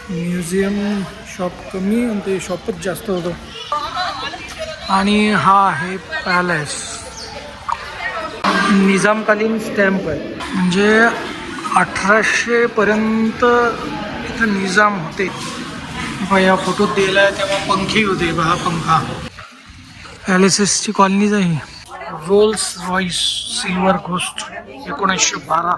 Museum shop कमी आणि ते शॉपच जास्त होतं. आणि हा आहे पॅलेस. निजामकालीन स्टॅम्प आहे, म्हणजे 1800 पर्यंत इथं निजाम होते. या फोटोत दिलाय तेव्हा पंखे होते. हा पंखा. पॅलेसेसची कॉलनीज आहे. Rolls Royce Silver ghost 1912.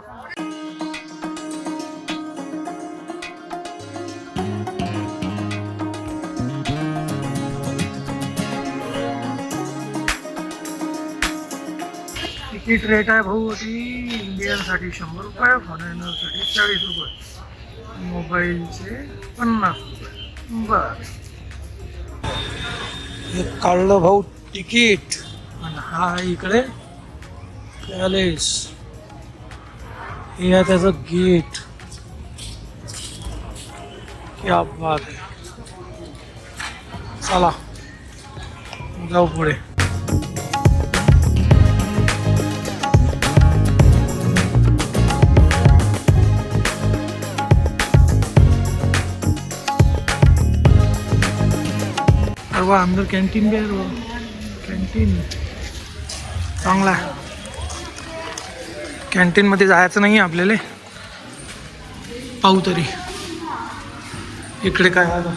Ticket rate आहे भाऊ ती इंडियनसाठी 100 रुपये, फॉरेनरसाठी 40 रुपये, मोबाईलचे 50 रुपये. बर, हे काढलं भाऊ तिकीट. आणि हा इकडे पॅलेस. हे आहे त्याचं गेट. क्या बात आहे. चला जाऊ पुढे. अरे अंदर कॅन्टीन भी आहे. कॅन्टीन चांगला आहे. कॅन्टीनमध्ये जायचं नाही आपल्याला. पाहू तरी इकडे काय आलं.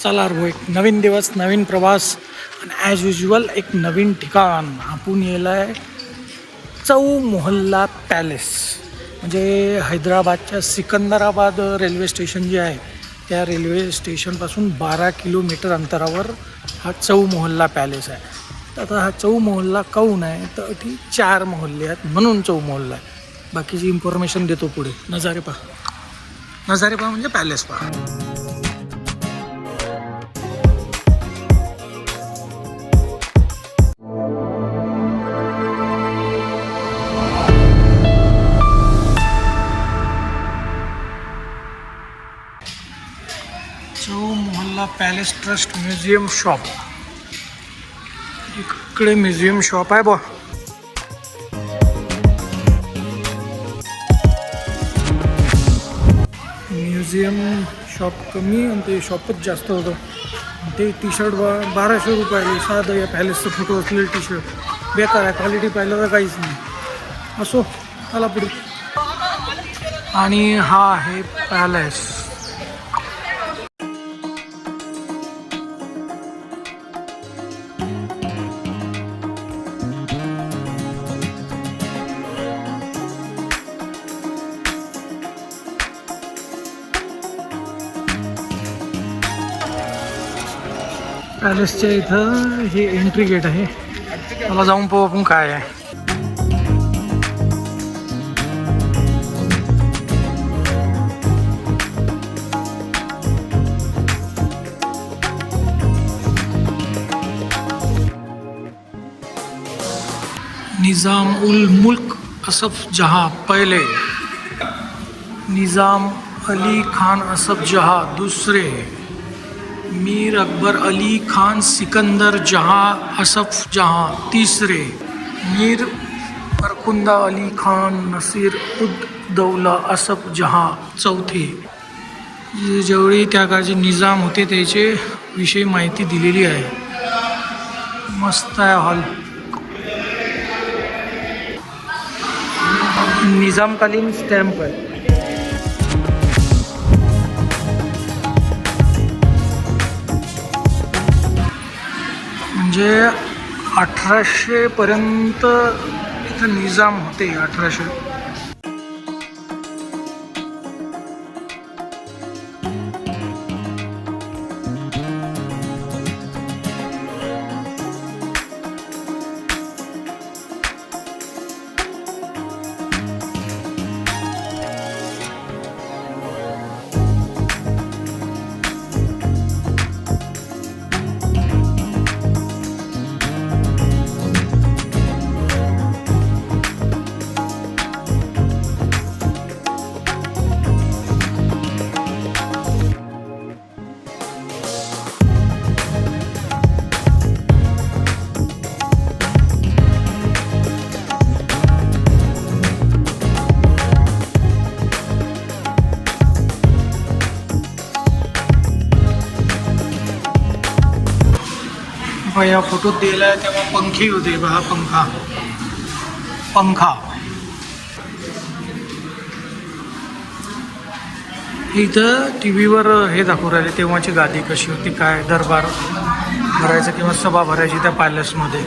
चला भाऊ, एक नवीन दिवस, नवीन प्रवास आणि ॲज युजल एक नवीन ठिकाण. आपण येला आहे चौ मोहल्ला पॅलेस. म्हणजे हैदराबादच्या सिकंदराबाद रेल्वे स्टेशन जे आहे त्या रेल्वे स्टेशनपासून 12 किलोमीटर अंतरावर हा चौ मोहल्ला पॅलेस आहे. तर आता हा चौ मोहल्ला काऊन आहे तर ती 4 मोहल्ले आहेत म्हणून चौ मोहल्ला आहे. बाकीची इन्फॉर्मेशन देतो पुढे. नजारे पहा. नजारे पहा म्हणजे पॅलेस पहा. चौ मोहल्ला पॅलेस ट्रस्ट म्युझियम शॉप. इकडे म्युझियम शॉप आहे बा. म्युझियम शॉप कमी आणि ते शॉपच जास्त होतं. ते टी शर्ट 1200 रुपये. साधं या पॅलेसचं फोटो असलेलं टी शर्ट बेकार आहे. क्वालिटी पाहिलं तर काहीच नाही. असो चला पुढे. आणि हा आहे पॅलेस. पॅलेसच्या इथं हे एंट्री गेट आहे. मला जाऊन पाहू आपण काय आहे. निजाम उल मुल्क असफ जहाँ पहले, निजाम अली खान असफ जहाँ दूसरे, मीर अकबर अली खान सिकंदर जहाँ असफ जहाँ तीसरे, मीर फरखुंदा अली खान नसीर उद दौला असफ जहाँ चौथे. जेवढे त्या काळचे निजाम होते त्याचे विषयी माहिती दिलेली आहे. मस्त आहे हॉल. निजामकालीन स्टॅम्प आहे. म्हणजे 1800 पर्यंत इथं निजाम होते. 1800. या फोटोत दिलाय तेव्हा पंखी होते बघा, पंखा इथं टी व्हीवर हे दाखवू राहिले तेव्हाची गादी कशी होती, काय दरबार भरायचं किंवा सभा भरायची त्या पॅलेसमध्ये.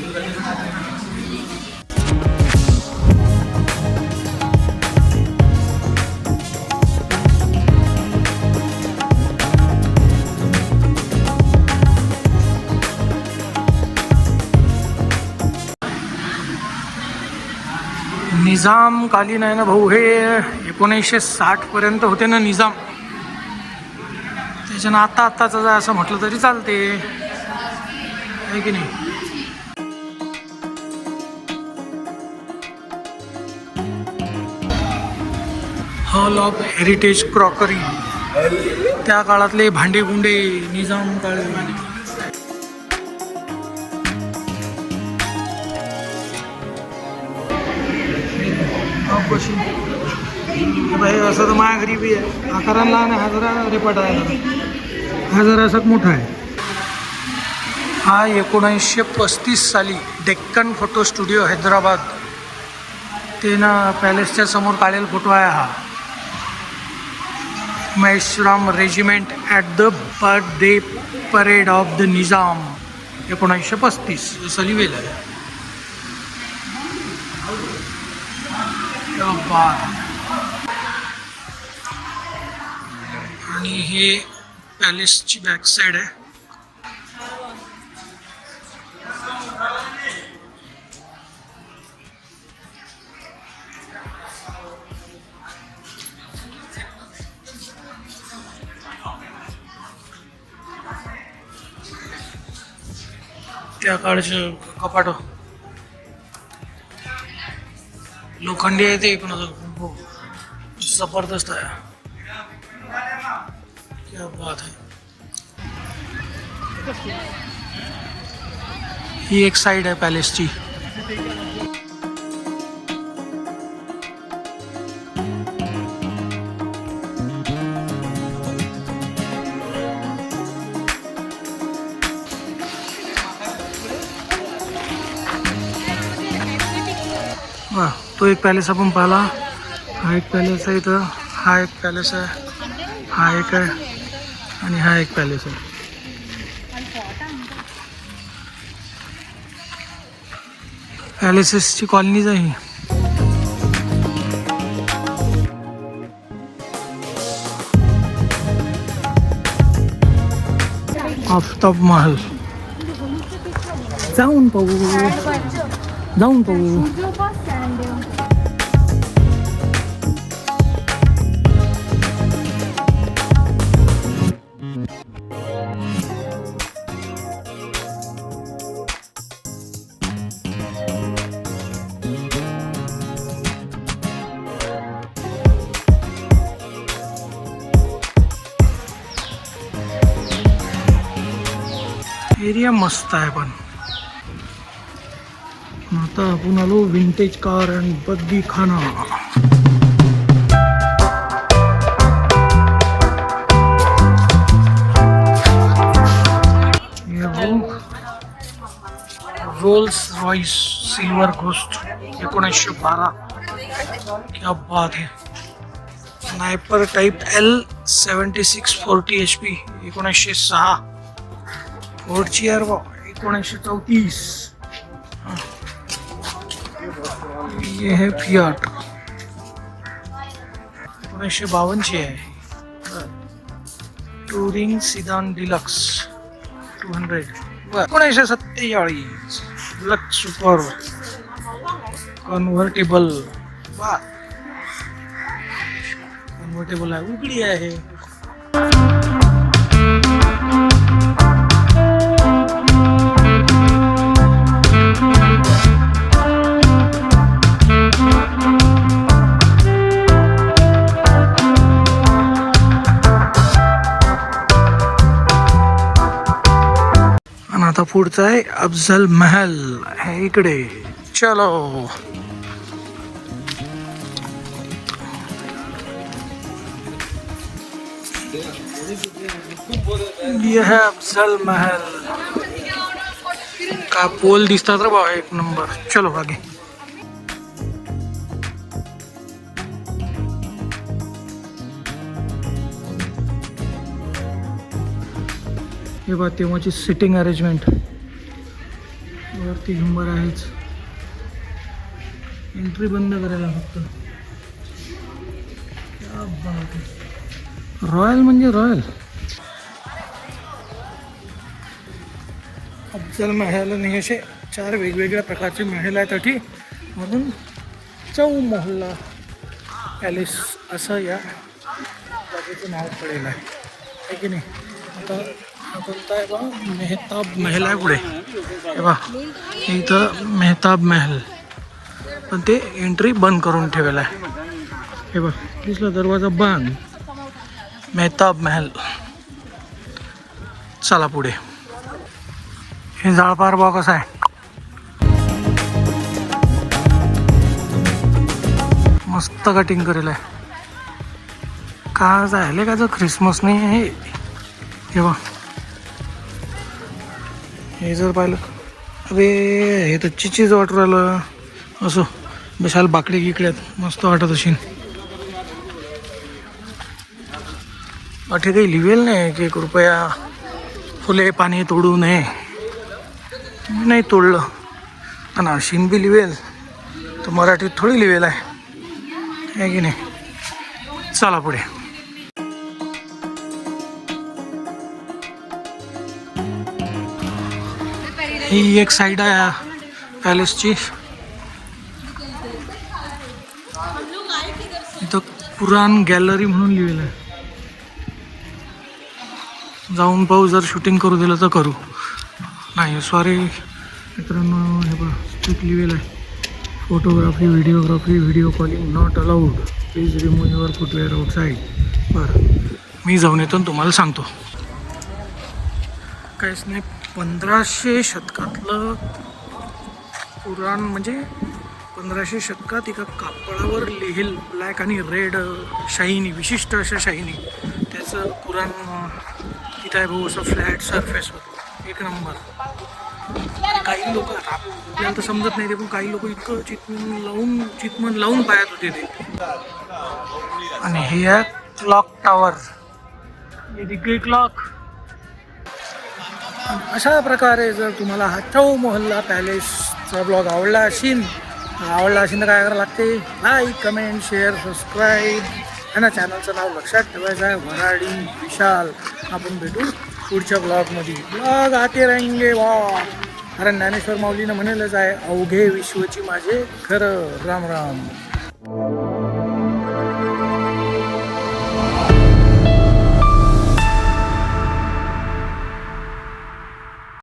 निजाम कालीन आहे ना भाऊ, हे 1960 पर्यंत होते ना निजाम. त्याच्यानं आत्ताचं जर असं म्हटलं तरी चालते, आहे की नाही. हॉल ऑफ हेरिटेज क्रॉकरी, त्या काळातले भांडे गुंडे निजाम काळ. भाई असं तर माझ्या घरी बी आहे, आकाराला लहान आहे, हा जरा रेपाट आहे, हा जरा असा मोठा आहे. हा 1935 साली डेक्कन फोटो स्टुडिओ हैदराबाद ते ना पॅलेसच्या समोर काढलेला फोटो आहे हा. Maheshwaram regiment at the birthday parade of the Nizam 1935 असं लिहिलेलं आहे. आणि हे पॅलेसची बॅक साईड आहे. त्या काळचे कपाट लोखंडी आहे ते, पण जबरदस्त आहे. क्या बात है. ही एक साइड आहे पॅलेसची. तो एक पॅलेस आपण पाहिला, हा एक पॅलेस आहे इथं, हा एक पॅलेस आहे, हा एक आहे आणि हा एक पॅलेस आहे. पॅलेसेसची कॉलनीज आहे. आफताब महल जाऊन पाहू. एरिया मस्त आहे, पण आता आपण आलो विंटेज कार अँड बग्गी खाना. Rolls Royce silver ghost 1912. क्या बात है. Sniper type L7640 HP 1906. Ford चेअर 1934. ये है फियाट 1952 है. Touring sedan deluxe 200 1947. Lux super convertible. Convertible आहे, उघडी आहे. आता पुढचा आहे अफजल महल है इकडे. चलो ये है अफजल महल. का पोल दिसतात रे बाबा, एक नंबर. चलो आगे. हे बघा तेव्हाची सिटिंग अरेंजमेंट. वरती झुंबर आहेच. एंट्री बंद करायला फक्त. क्या बात आहे. रॉयल म्हणजे रॉयल. अफजल महल आणि असे 4 वेगवेगळ्या प्रकारचे महल आहेत अठी, म्हणून चौ मोहल्ला पॅलेस असं या जागेचं नाव पडलेलं आहे की नाही. आता कोणता आहे बा, मेहताब महल आहे पुढे. हे बा इथं मेहताब महल, पण ते एंट्री बंद करून ठेवलेलं आहे. हे बा दिसला दरवाजा बंद. मेहताब महल. चला पुढे. हे जाळपार बा कसं आहे. मस्त कटिंग करेल आहे. का जायले का जो ख्रिसमस नाही आहे. हे बा हे जर पाहिलं, अरे हे तर चिचीच वाटू राहिलं. असं विशाल बाकडे गिकड्यात मस्त वाटत असेल. अठे काही लिहिलेलं नाही की कृपया फुले पाणी तोडू नये. नाही तोडलं. आणि अशीन बी लिवेल तर मराठीत थोडी लिवेल आहे की नाही. चला पुढे. ही एक साईड आहे पॅलेसची. इथं पुराण गॅलरी म्हणून लिहिलेलं आहे. जाऊन पाहू, जर शूटिंग करू दिलं तर करू. नाही सॉरी मित्रांनो, हे बघा स्ट्रिक्ट लिहिलेलं आहे. Photography, video calling not allowed. Please remove your footwear outside. बरं मी जाऊन येतो तुम्हाला सांगतो. काहीच नाही. 1500 शतकातलं पुराण, म्हणजे 1500 शतकात एका कापडावर लिहिल ब्लॅक आणि रेड शाईनी, विशिष्ट अशा शाईनी त्याचं पुराण इथं आहे भाऊ. असं फ्लॅट सरफेसवर एक नंबर. काही लोक आपल्याला तर समजत नाही ते, पण काही लोक इतकं चितमन लावून पाहत होते ते. आणि हे आहे क्लॉक टावर. हे दिग्गज क्लॉक. अशा प्रकारे जर तुम्हाला हा चौ मोहल्ला पॅलेसचा ब्लॉग आवडला असेल तर काय करावं लागते, लाईक, कमेंट, शेअर, सबस्क्राईब. आणि चॅनलचं नाव लक्षात ठेवायचं आहे, वराडी विशाल. आपण भेटू पुढच्या ब्लॉगमध्ये. ब्लॉग आते राहींगे वा. कारण ज्ञानेश्वर माऊलीनं म्हणेलच आहे, अवघे विश्वची माझे खरं. राम राम.